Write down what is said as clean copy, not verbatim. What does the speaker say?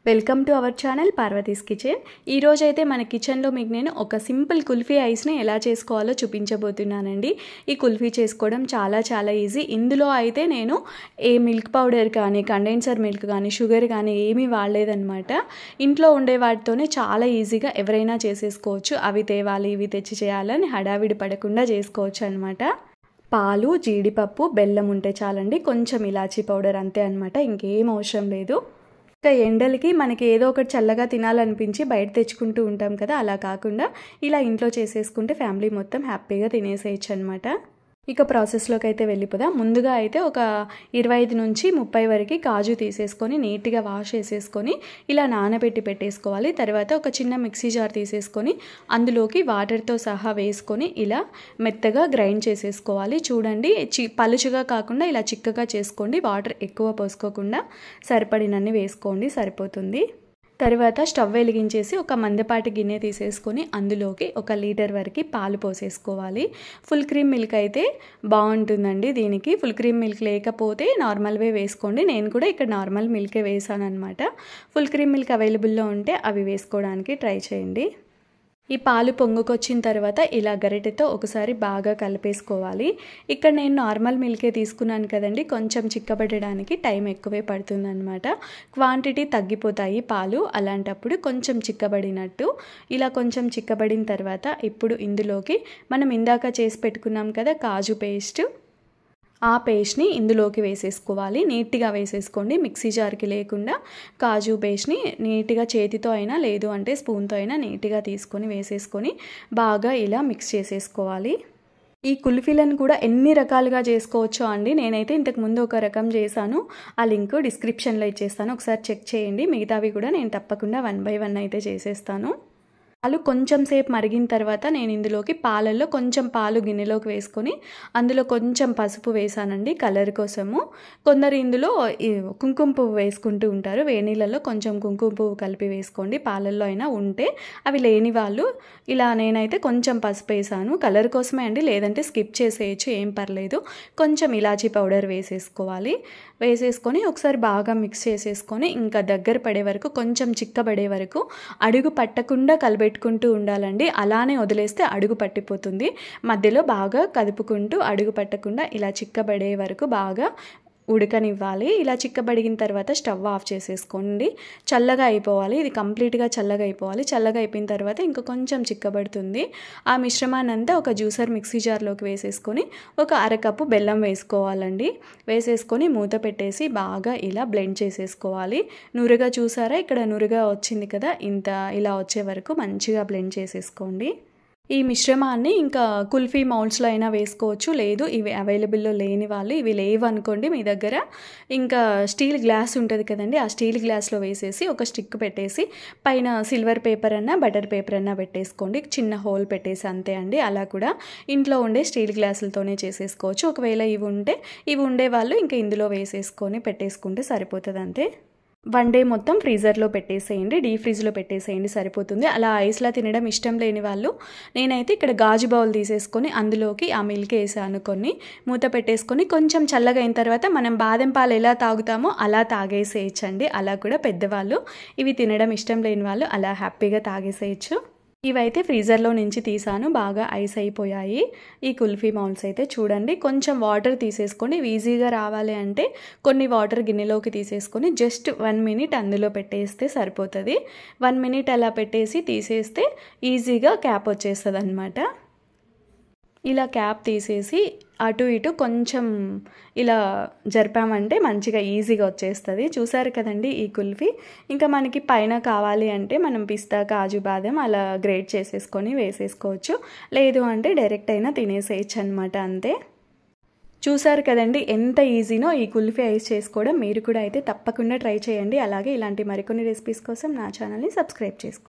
Welcome to our channel Parvati's kitchen. ఈ రోజు అయితే మన కిచెన్లో మీకు నేను ఒక సింపుల్ కుల్ఫీ ఐస్ని ఎలా చేసుకోవాలో చూపించబోతున్నానండి. ఈ కుల్ఫీ చేసుకోవడం చాలా ఈజీ. ఇందులో అయితే నేను ఏ మిల్క్ పౌడర్ కానీ కండెన్సర్ మిల్క్ కానీ షుగర్ కానీ ఏమీ వాడలేదన్నమాట. ఇంట్లో ఉండే వాటితోనే చాలా ఈజీగా ఎవరైనా చేసేసుకోవచ్చు. అవి తేవాలి ఇవి తెచ్చి చేయాలని హడావిడి పడకుండా చేసుకోవచ్చు అనమాట. పాలు, జీడిపప్పు, బెల్లం ఉంటే చాలండి. కొంచెం ఇలాచీ పౌడర్ అంతే అనమాట, ఇంకేం అవసరం లేదు. ఇంకా ఎండలకి మనకి ఏదో ఒకటి చల్లగా తినాలనిపించి బయట తెచ్చుకుంటూ ఉంటాం కదా, అలా కాకుండా ఇలా ఇంట్లో చేసేసుకుంటే ఫ్యామిలీ మొత్తం హ్యాపీగా తినేసేయచ్చు అనమాట. ఇక ప్రాసెస్లోకి అయితే వెళ్ళిపోదాం. ముందుగా అయితే ఒక 25 నుంచి 30 వరకు కాజు తీసేసుకొని నీట్గా వాష్ చేసేసుకొని ఇలా నానబెట్టి పెట్టేసుకోవాలి. తర్వాత ఒక చిన్న మిక్సీ జార్ తీసేసుకొని అందులోకి వాటర్తో సహా వేసుకొని ఇలా మెత్తగా గ్రైండ్ చేసేసుకోవాలి. చూడండి, పలుచుగా కాకుండా ఇలా చిక్కగా చేసుకోండి. వాటర్ ఎక్కువ పోసుకోకుండా సరిపడినన్ని వేసుకోండి, సరిపోతుంది. తర్వాత స్టవ్ వెలిగించేసి ఒక మందపాటి గిన్నె తీసేసుకొని అందులోకి 1 లీటర్ వరకు పాలు పోసేసుకోవాలి. ఫుల్ క్రీమ్ మిల్క్ అయితే బాగుంటుందండి. దీనికి ఫుల్ క్రీమ్ మిల్క్ లేకపోతే నార్మల్వే వేసుకోండి. నేను కూడా ఇక్కడ నార్మల్ మిల్కే వేసాను అనమాట. ఫుల్ క్రీమ్ మిల్క్ అవైలబుల్లో ఉంటే అవి వేసుకోవడానికి ట్రై చేయండి. ఈ పాలు పొంగుకొచ్చిన తర్వాత ఇలా గరిటెతో ఒకసారి బాగా కలిపేసుకోవాలి. ఇక్కడ నేను నార్మల్ మిల్కే తీసుకున్నాను కదండి, కొంచెం చిక్కబడడానికి టైం ఎక్కువే పడుతుందన్నమాట. క్వాంటిటీ తగ్గిపోతాయి పాలు, అలాంటప్పుడు కొంచెం చిక్కబడినట్టు. ఇలా కొంచెం చిక్కబడిన తర్వాత ఇప్పుడు ఇందులోకి మనం ఇందాక చేసి పెట్టుకున్నాం కదా కాజు పేస్ట్, ఆ పేస్ట్ని ఇందులోకి వేసేసుకోవాలి. నీట్గా వేసేసుకోండి, మిక్సీ జార్కి లేకుండా కాజు పేస్ట్ని నీట్గా చేతితో అయినా లేదు అంటే స్పూన్తో అయినా నీట్గా తీసుకొని వేసేసుకొని బాగా ఇలా మిక్స్ చేసేసుకోవాలి. ఈ కుల్ఫీలను కూడా ఎన్ని రకాలుగా చేసుకోవచ్చో అండి. నేనైతే ఇంతకుముందు ఒక రకం చేశాను, ఆ లింక్ డిస్క్రిప్షన్లో ఇచ్చేస్తాను, ఒకసారి చెక్ చేయండి. మిగతావి కూడా నేను తప్పకుండా 1 బై 1 అయితే చేసేస్తాను. పాలు కొంచెం సేపు మరిగిన తర్వాత నేను ఇందులోకి పాలల్లో కొంచెం పాలు గిన్నెలోకి వేసుకొని అందులో కొంచెం పసుపు వేసానండి కలర్ కోసము. కొందరు ఇందులో కుంకుమ పువ్వు వేసుకుంటూ ఉంటారు. వేనీళ్ళలో కొంచెం కుంకుమ పువ్వు కలిపి వేసుకోండి, పాలల్లో అయినా ఉంటే. అవి లేని వాళ్ళు ఇలా నేనైతే కొంచెం పసుపు వేసాను, కలర్ కోసమే అండి, లేదంటే స్కిప్ చేసేయచ్చు, ఏం పర్లేదు. కొంచెం ఇలాచీ పౌడర్ వేసేసుకోవాలి. వేసేసుకొని ఒకసారి బాగా మిక్స్ చేసేసుకొని ఇంకా దగ్గర పడే వరకు, కొంచెం చిక్కబడే వరకు, అడుగు పట్టకుండా కలబెట్టుకుంటూ ఉండాలండి. అలానే వదిలేస్తే అడుగు పట్టిపోతుంది. మధ్యలో బాగా కదుపుకుంటూ అడుగు పట్టకుండా ఇలా చిక్కబడే వరకు బాగా ఉడకనివ్వాలి. ఇలా చిక్కబడిన తర్వాత స్టవ్ ఆఫ్ చేసేసుకోండి. చల్లగా అయిపోవాలి, ఇది కంప్లీట్గా చల్లగా అయిపోవాలి. చల్లగా అయిపోయిన తర్వాత ఇంకా కొంచెం చిక్కబడుతుంది. ఆ మిశ్రమాన్ని అంతా ఒక జ్యూసర్ మిక్సీ జార్లోకి వేసేసుకొని ఒక అరకప్పు బెల్లం వేసుకోవాలండి. వేసేసుకొని మూత పెట్టేసి బాగా ఇలా బ్లెండ్ చేసేసుకోవాలి. నురగా చూసారా, ఇక్కడ నురగా వచ్చింది కదా, ఇంత ఇలా వచ్చే వరకు మంచిగా బ్లెండ్ చేసేసుకోండి. ఈ మిశ్రమాన్ని ఇంకా కుల్ఫీ మౌల్డ్స్లో అయినా వేసుకోవచ్చు, లేదు ఇవి అవైలబుల్లో లేని వాళ్ళు, ఇవి లేవు అనుకోండి మీ దగ్గర, ఇంకా స్టీల్ గ్లాస్ ఉంటుంది కదండి, ఆ స్టీల్ గ్లాస్లో వేసేసి ఒక స్టిక్ పెట్టేసి పైన సిల్వర్ పేపర్ అన్నా బటర్ పేపర్ అన్నా పెట్టేసుకోండి, చిన్న హోల్ పెట్టేసి అంతే అండి. అలా కూడా ఇంట్లో ఉండే స్టీల్ గ్లాసులతోనే చేసేసుకోవచ్చు. ఒకవేళ ఇవి ఉండే వాళ్ళు ఇంకా ఇందులో వేసేసుకొని పెట్టేసుకుంటే సరిపోతుంది అంతే. 1 డే మొత్తం ఫ్రీజర్లో పెట్టేసేయండి, డీప్ ఫ్రీజ్లో పెట్టేసేయండి, సరిపోతుంది. అలా ఐస్లా తినడం ఇష్టం లేని వాళ్ళు, నేనైతే ఇక్కడ గాజు బౌల్ తీసేసుకొని అందులోకి ఆ మిల్క్ వేసాను కొన్ని, మూత పెట్టేసుకొని కొంచెం చల్లగా అయిన తర్వాత మనం బాదం పాలు ఎలా తాగుతామో అలా తాగేసేయచ్చండి. అలా కూడా పెద్దవాళ్ళు, ఇవి తినడం ఇష్టం లేని వాళ్ళు అలా హ్యాపీగా తాగేసేయచ్చు. ఇవైతే ఫ్రీజర్లో నుంచి తీసాను, బాగా ఐస్ అయిపోయాయి ఈ కుల్ఫీ మౌల్డ్స్ అయితే. చూడండి, కొంచెం వాటర్ తీసేసుకొని ఈజీగా రావాలి అంటే కొన్ని వాటర్ గిన్నెలోకి తీసేసుకొని జస్ట్ 1 మినిట్ అందులో పెట్టేస్తే సరిపోతుంది. 1 మినిట్ అలా పెట్టేసి తీసేస్తే ఈజీగా క్యాప్ వచ్చేస్తుంది అనమాట. ఇలా క్యాప్ తీసేసి అటు ఇటు కొంచెం ఇలా జరిపామంటే మంచిగా ఈజీగా వచ్చేస్తుంది. చూసారు కదండి ఈ కుల్ఫీ. ఇంకా మనకి పైన కావాలి అంటే మనం పిస్తా, కాజు, బాదం అలా గ్రేట్ చేసేసుకొని వేసేసుకోవచ్చు, లేదు అంటే డైరెక్ట్ అయినా తినేసేయచ్చు అనమాట, అంతే. చూసారు కదండి ఎంత ఈజీనో ఈ కుల్ఫీ ఐస్ చేసుకోవడం. మీరు కూడా అయితే తప్పకుండా ట్రై చేయండి. అలాగే ఇలాంటి మరికొన్ని రెసిపీస్ కోసం నా ఛానల్ని సబ్స్క్రైబ్ చేసుకోండి.